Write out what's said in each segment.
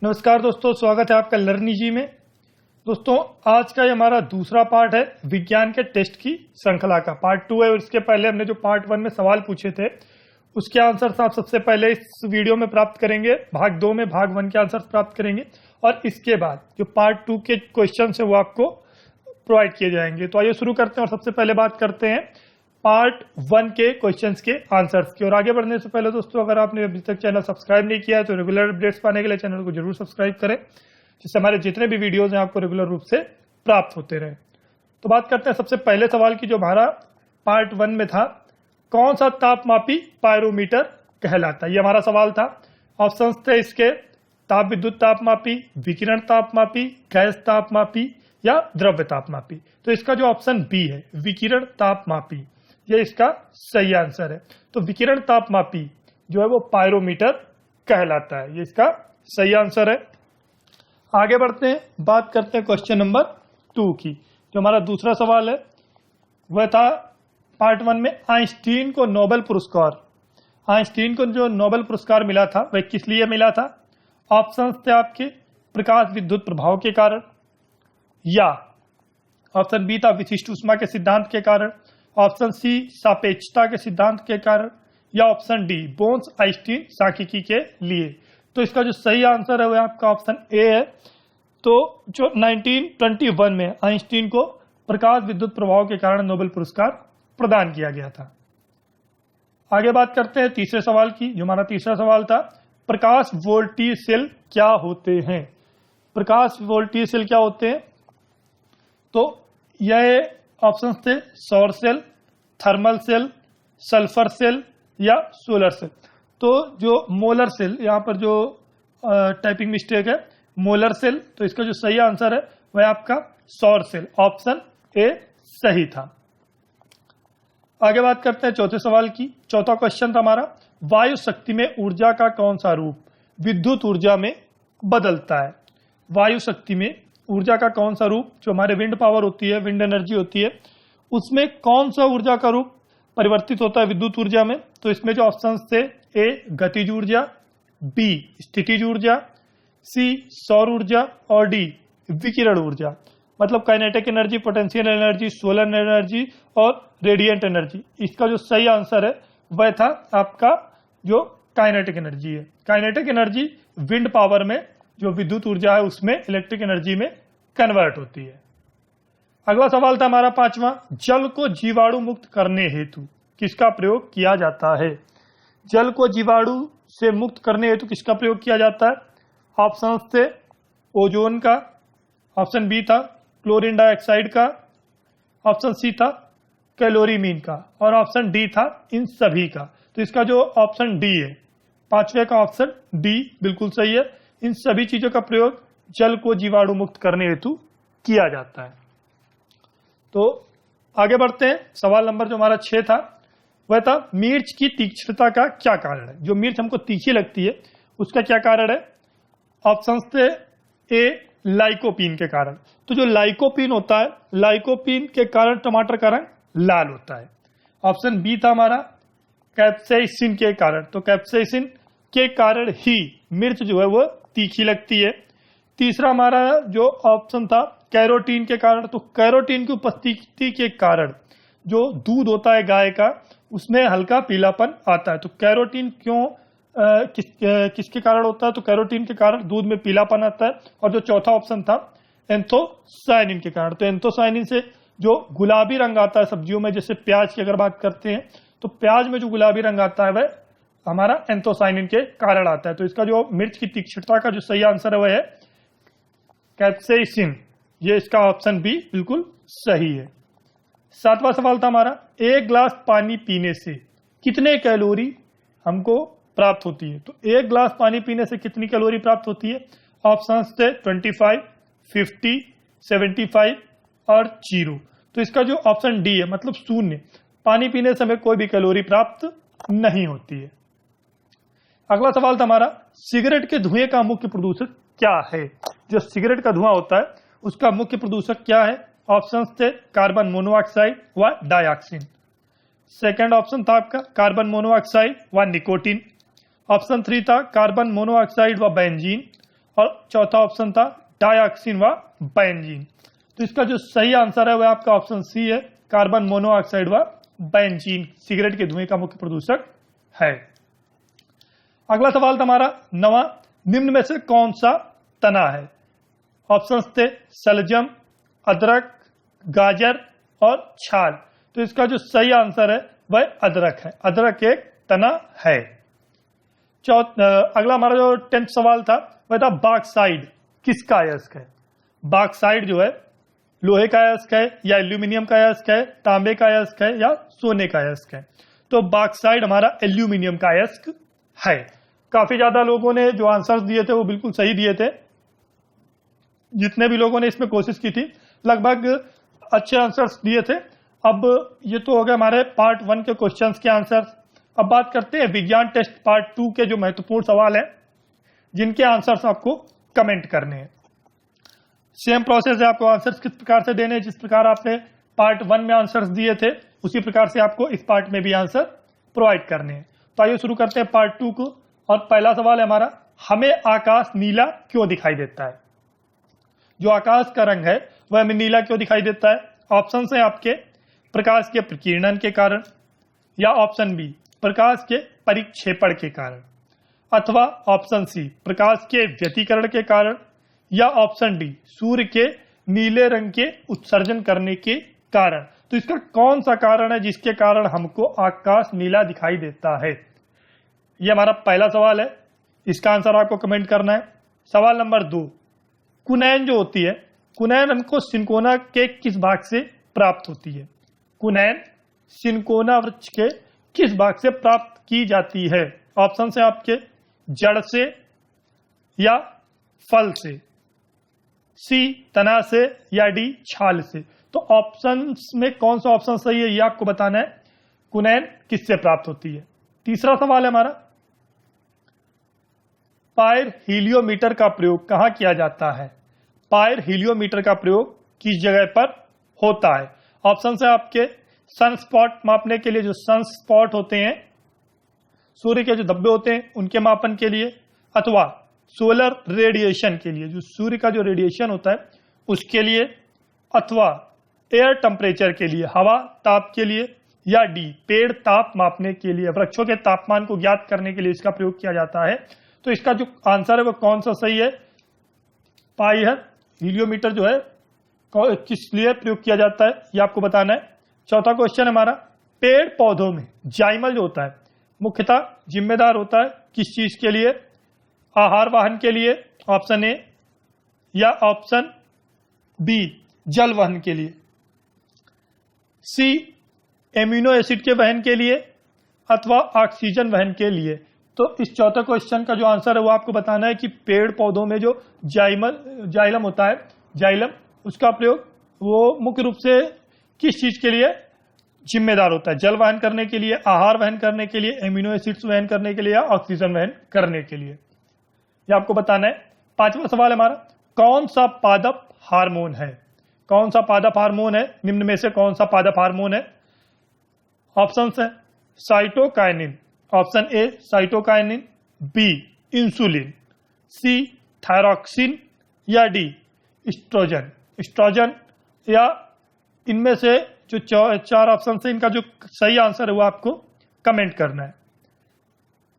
नमस्कार दोस्तों, स्वागत है आपका लर्नी जी में। दोस्तों, आज का ये हमारा दूसरा पार्ट है विज्ञान के टेस्ट की श्रृंखला का। पार्ट 2 है और इसके पहले हमने जो पार्ट 1 में सवाल पूछे थे उसके आंसर्स आप सबसे पहले इस वीडियो में प्राप्त करेंगे। भाग 2 में भाग 1 के आंसर्स प्राप्त करेंगे और इसके बाद जो पार्ट 2 के क्वेश्चन है वो आपको प्रोवाइड किए जाएंगे। तो आइए शुरू करते हैं और सबसे पहले बात करते हैं पार्ट 1 के क्वेश्चंस के आंसर्स की। और आगे बढ़ने से पहले दोस्तों, अगर आपने अभी तक चैनल सब्सक्राइब नहीं किया है तो रेगुलर अपडेट्स पाने के लिए चैनल को जरूर सब्सक्राइब करें, जिससे हमारे जितने भी वीडियोस हैं आपको रेगुलर रूप से प्राप्त होते रहे। तो बात करते हैं सबसे पहले सवाल की, जो हमारा पार्ट 1 में था, कौन सा तापमापी पायरोमीटर कहलाता है। ये हमारा सवाल था। ऑप्शन थे इसके ताप विद्युत तापमापी, विकिरण तापमापी, गैस तापमापी या द्रव्य तापमापी। तो इसका जो ऑप्शन बी है विकिरण तापमापी, ये इसका सही आंसर है। तो विकिरण तापमापी जो है वो पायरोमीटर कहलाता है, ये इसका सही आंसर है। आगे बढ़ते हैं, बात करते हैं क्वेश्चन नंबर 2 की। जो हमारा दूसरा सवाल है वह था पार्ट 1 में आइंस्टीन को नोबेल पुरस्कार, आइंस्टीन को जो नोबेल पुरस्कार मिला था वह किस लिए मिला था। ऑप्शंस थे आपके प्रकाश विद्युत प्रभाव के कारण, या ऑप्शन बी था विशिष्ट ऊष्मा के सिद्धांत के कारण, ऑप्शन सी सापेक्षता के सिद्धांत के कारण, या ऑप्शन डी बोन्स आइंस्टीन सांख्यिकी के लिए। तो इसका जो सही आंसर है वह आपका ऑप्शन ए है। तो जो 1921 में आइंस्टीन को प्रकाश विद्युत प्रभाव के कारण नोबेल पुरस्कार प्रदान किया गया था। आगे बात करते हैं तीसरे सवाल की। जो हमारा तीसरा सवाल था, प्रकाश वोल्टीय सेल क्या होते हैं। प्रकाश वोल्टीय सेल क्या होते हैं, तो यह ऑप्शन थे सौर cell, thermal cell, sulphur cell या सोलर सेल। तो जो मोलर सेल, यहां पर जो टाइपिंग मिस्टेक है, मोलर सेल, तो इसका जो सही आंसर है वह आपका सौर सेल, ऑप्शन ए सही था। आगे बात करते हैं चौथे सवाल की। चौथा क्वेश्चन था हमारा, वायु शक्ति में ऊर्जा का कौन सा रूप विद्युत ऊर्जा में बदलता है। वायु शक्ति में ऊर्जा का कौन सा रूप, जो हमारे विंड पावर होती है, विंड एनर्जी होती है, उसमें कौन सा ऊर्जा का रूप परिवर्तित होता है विद्युत ऊर्जा में। तो इसमें जो ऑप्शंस थे, ए गतिज ऊर्जा, बी स्थितिज ऊर्जा, सी सौर ऊर्जा और डी विकिरण ऊर्जा। मतलब kinetic energy, potential energy, solar energy और रेडिएंट एनर्जी। इसका जो सही आंसर है वह था आपका जो काइनेटिक एनर्जी है। काइनेटिक एनर्जी विंड पावर में जो विद्युत ऊर्जा है उसमें इलेक्ट्रिक एनर्जी में कन्वर्ट होती है। अगला सवाल था हमारा पांचवा, जल को जीवाणु मुक्त करने हेतु किसका प्रयोग किया जाता है। जल को जीवाणु से मुक्त करने हेतु किसका प्रयोग किया जाता है। ऑप्शन थे ओजोन का, ऑप्शन बी था क्लोरीन डाइऑक्साइड का, ऑप्शन सी था कैलोरीमीन का और ऑप्शन डी था इन सभी का। तो इसका जो ऑप्शन डी है, पांचवे का ऑप्शन डी बिल्कुल सही है। इन सभी चीजों का प्रयोग जल को जीवाणु मुक्त करने हेतु किया जाता है। तो आगे बढ़ते हैं, सवाल नंबर जो हमारा 6 था वह था मिर्च की तीक्ष्णता का क्या कारण है। जो मिर्च हमको तीखी लगती है उसका क्या कारण है। ऑप्शंस थे ए लाइकोपीन के कारण। तो जो लाइकोपीन होता है, लाइकोपीन के कारण टमाटर का रंग लाल होता है। ऑप्शन बी था हमारा कैप्साइसिन के कारण। तो कैप्साइसिन के कारण ही मिर्च जो है वो तीखी लगती है। तीसरा हमारा जो ऑप्शन था कैरोटीन के कारण। तो कैरोटीन की उपस्थिति के कारण जो दूध होता है गाय का, उसमें हल्का पीलापन आता है। तो कैरोटीन क्यों किसके कारण होता है, तो कैरोटीन के कारण दूध में पीलापन आता है। और जो चौथा ऑप्शन था एंथोसायनिन के कारण। तो एंथोसायनिन से जो गुलाबी रंग आता है सब्जियों में, जैसे प्याज की अगर बात करते हैं तो प्याज में जो गुलाबी रंग आता है वह हमारा एंथोसायनिन के कारण आता है। तो इसका जो मिर्च की तीक्ष्णता का जो सही आंसर है वह है कैप्साइसिन। ये इसका ऑप्शन बी बिल्कुल सही है। सातवां सवाल था हमारा, एक गिलास पानी पीने से कितने कैलोरी हमको प्राप्त होती है। तो एक गिलास पानी पीने से कितनी कैलोरी प्राप्त होती है। ऑप्शंस थे 25, 50, 75 और 0। तो इसका जो ऑप्शन डी है, मतलब शून्य, पानी पीने से हमें कोई भी कैलोरी प्राप्त नहीं होती है। अगला सवाल था हमारा, सिगरेट के धुएं का मुख्य प्रदूषक क्या है। जो सिगरेट का धुआं होता है उसका मुख्य प्रदूषक क्या है। ऑप्शंस थे कार्बन मोनोऑक्साइड व डाइऑक्सिन। सेकंड ऑप्शन था आपका कार्बन मोनोऑक्साइड व निकोटीन। ऑप्शन 3 था कार्बन मोनोऑक्साइड व बेंजीन। और चौथा ऑप्शन था डायऑक्सिन व बेंजीन। तो इसका जो सही आंसर है वह आपका ऑप्शन सी है, कार्बन मोनोऑक्साइड व बेंजीन सिगरेट के धुएं का मुख्य प्रदूषक है। अगला सवाल था हमारा 9वां, निम्न में से कौन सा तना है? ऑप्शंस थे सलजम, अदरक, गाजर और छाल। तो इसका जो सही आंसर है वह अदरक है, अदरक एक तना है। अगला हमारा जो 10th सवाल था वह था बॉक्साइड किसका अयस्क है? बॉक्साइड जो है लोहे का अयस्क है या एल्यूमिनियम का अयस्क है, तांबे का अयस्क है या सोने का अयस्क है? तो बॉक्साइड हमारा एल्यूमिनियम का अयस्क है। काफी ज्यादा लोगों ने जो आंसर्स दिए थे वो बिल्कुल सही दिए थे। जितने भी लोगों ने इसमें कोशिश की थी लगभग अच्छे आंसर्स दिए थे। अब ये तो हो गए हमारे पार्ट 1 के क्वेश्चंस के आंसर्स। अब बात करते हैं विज्ञान टेस्ट पार्ट 2 के जो महत्वपूर्ण सवाल हैं जिनके आंसर्स आपको कमेंट करने हैं। सेम प्रोसेस है, आपको आंसर्स किस प्रकार से देने हैं, जिस प्रकार आपने पार्ट 1 में आंसर्स दिए थे उसी प्रकार से आपको इस पार्ट में भी आंसर प्रोवाइड करने हैं। तो आइए शुरू करते हैं पार्ट 2 को। और पहला सवाल है हमारा, हमें आकाश नीला क्यों दिखाई देता है? जो आकाश का रंग है वह हमें नीला क्यों दिखाई देता है? ऑप्शन है आपके प्रकाश के प्रकीर्णन के कारण, या ऑप्शन बी प्रकाश के परिक्षेपण के कारण, अथवा ऑप्शन सी प्रकाश के व्यतिकरण के कारण, या ऑप्शन डी सूर्य के नीले रंग के उत्सर्जन करने के कारण। तो इसका कौन सा कारण है जिसके कारण हमको आकाश नीला दिखाई देता है? यह हमारा पहला सवाल है, इसका आंसर आपको कमेंट करना है। सवाल नंबर 2, कुनैन जो होती है, कुनैन हमको सिनकोना के किस भाग से प्राप्त होती है? कुनैन सिनकोना वृक्ष के किस भाग से प्राप्त की जाती है? ऑप्शन है आपके जड़ से या फल से, सी तना से या डी छाल से। तो ऑप्शंस में कौन सा ऑप्शन सही है ये आपको बताना है। कुनैन किससे प्राप्त होती है? तीसरा सवाल है हमारा, पायर हीलियोमीटर का प्रयोग कहां किया जाता है? पायर हीलियोमीटर का प्रयोग किस जगह पर होता है? ऑप्शन है आपके सन स्पॉट मापने के लिए, जो सन स्पॉट होते हैं सूर्य के जो धब्बे होते हैं उनके मापन के लिए, अथवा सोलर रेडिएशन के लिए, जो सूर्य का जो रेडिएशन होता है उसके लिए, अथवा एयर टेम्परेचर के लिए, हवा ताप के लिए, या डी पेड़ ताप मापने के लिए, वृक्षों के तापमान को ज्ञात करने के लिए इसका प्रयोग किया जाता है। तो इसका जो आंसर है वो कौन सा सही है? पायर हीलियोमीटर जो है किस लिए प्रयोग किया जाता है ये आपको बताना है। चौथा क्वेश्चन हमारा, पेड़ पौधों में जाइमल जो होता है मुख्यतः जिम्मेदार होता है किस चीज के लिए? आहार वाहन के लिए, ऑप्शन ए, या ऑप्शन बी जल वहन के लिए, सी एमिनो एसिड के वहन के लिए, अथवा ऑक्सीजन वहन के लिए। तो इस चौथा क्वेश्चन का जो आंसर है वो आपको बताना है कि पेड़ पौधों में जो जाइलम होता है, जाइलम उसका प्रयोग वो मुख्य रूप से किस चीज के लिए जिम्मेदार होता है? जल वहन करने के लिए, आहार वहन करने के लिए, एमिनो एसिड्स वहन करने के लिए, या ऑक्सीजन वहन करने के लिए, ये आपको बताना है। पांचवा सवाल हमारा, कौन सा पादप हार्मोन है? कौन सा पादप हार्मोन है? निम्न में से कौन सा पादप हार्मोन है? ऑप्शन है cytokinin, option A cytokinin, B insulin, C thyroxine, या डी एस्ट्रोजन। एस्ट्रोजन या इनमें से जो चार ऑप्शन है इनका जो सही आंसर है वो आपको कमेंट करना है।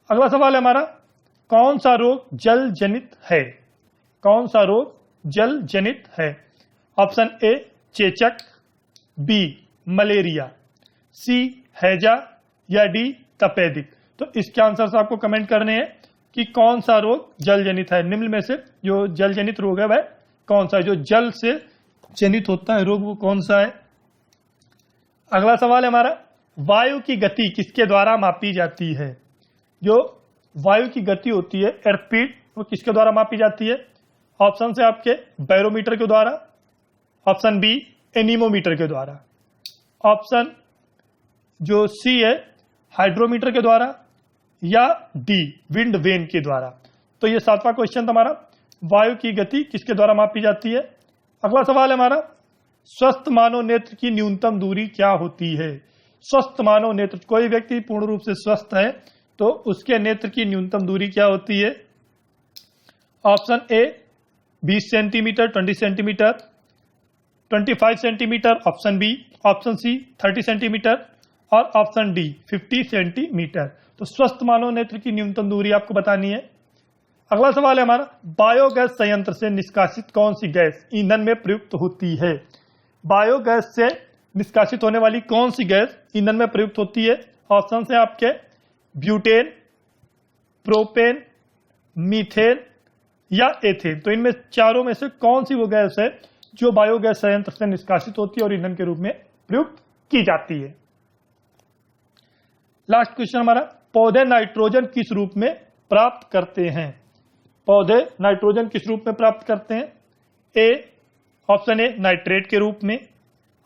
अगला सवाल है हमारा, कौन सा रोग जल जनित है? कौन सा रोग जल जनित है? ऑप्शन ए चेचक, बी मलेरिया, सी हैजा, या डी तपेदिक। तो इसके आंसर आपको कमेंट करने हैं कि कौन सा रोग जल जनित है। निम्न में से जो जल जनित रोग है वह कौन सा है? जो जल से जनित होता है रोग वो कौन सा है? अगला सवाल है हमारा, वायु की गति किसके द्वारा मापी जाती है? जो वायु की गति होती है एयरस्पीड वो किसके द्वारा मापी जाती है? ऑप्शन है आपके बैरोमीटर के द्वारा, ऑप्शन बी एनीमोमीटर के द्वारा, ऑप्शन जो सी है हाइड्रोमीटर के द्वारा, या डी विंड वेन के द्वारा। तो ये 7वां क्वेश्चन हमारा, वायु की गति किसके द्वारा मापी जाती है। अगला सवाल है हमारा, स्वस्थ मानव नेत्र की न्यूनतम दूरी क्या होती है? स्वस्थ मानव नेत्र, कोई व्यक्ति पूर्ण रूप से स्वस्थ है तो उसके नेत्र की न्यूनतम दूरी क्या होती है? Option A 20 centimetre, 20 centimetre, 25 centimetre, option B, option C 30 centimetre और ऑप्शन डी 50 सेंटीमीटर। तो स्वस्थ मानव नेत्र की न्यूनतम दूरी आपको बतानी है। अगला सवाल है हमारा, बायोगैस संयंत्र से निष्कासित कौन सी गैस ईंधन में प्रयुक्त होती है? बायोगैस से निष्कासित होने वाली कौन सी गैस ईंधन में प्रयुक्त होती है? ऑप्शन है आपके ब्यूटेन, प्रोपेन, मीथेन या एथेन। तो इनमें चारों में से कौन सी वो गैस है जो बायोगैस संयंत्र से निष्कासित होती है और ईंधन के रूप में प्रयुक्त की जाती है? लास्ट क्वेश्चन हमारा, पौधे नाइट्रोजन किस रूप में प्राप्त करते हैं? पौधे नाइट्रोजन किस रूप में प्राप्त करते हैं? ए, ऑप्शन ए नाइट्रेट के रूप में,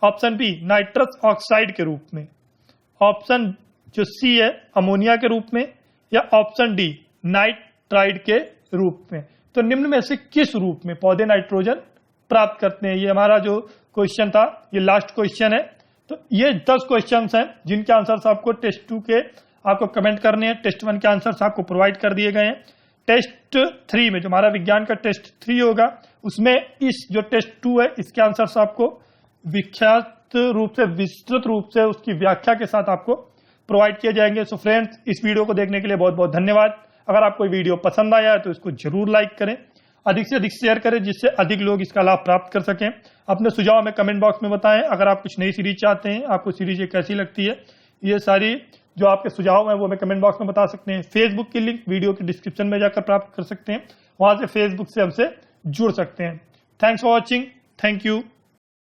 ऑप्शन बी नाइट्रस ऑक्साइड के रूप में, ऑप्शन जो सी है अमोनिया के रूप में, या ऑप्शन डी नाइट्राइड के रूप में। तो निम्न में से किस रूप में पौधे नाइट्रोजन प्राप्त करते हैं? ये हमारा जो क्वेश्चन था, ये लास्ट क्वेश्चन है। तो ये 10 क्वेश्चंस हैं जिनके आंसर्स आपको टेस्ट 2 के आपको कमेंट करने हैं। टेस्ट 1 के आंसर्स आपको प्रोवाइड कर दिए गए हैं। टेस्ट 3 में जो हमारा विज्ञान का टेस्ट 3 होगा, उसमें इस जो टेस्ट 2 है इसके आंसर्स आपको विख्यात रूप से, विस्तृत रूप से उसकी व्याख्या के साथ आपको प्रोवाइड किए जाएंगे। सो फ्रेंड्स, इस वीडियो को देखने के लिए बहुत बहुत धन्यवाद। अगर आपको वीडियो पसंद आया है तो इसको जरूर लाइक करें, अधिक से अधिक शेयर करें जिससे अधिक लोग इसका लाभ प्राप्त कर सकें। अपने सुझाव हमें कमेंट बॉक्स में बताएं। अगर आप कुछ नई सीरीज चाहते हैं, आपको सीरीज ये कैसी लगती है, ये सारी जो आपके सुझाव हैं वो हमें कमेंट बॉक्स में बता सकते हैं। फेसबुक की लिंक वीडियो के डिस्क्रिप्शन में जाकर प्राप्त कर सकते हैं, वहां से फेसबुक से हमसे जुड़ सकते हैं। Thanks for watching, thank you.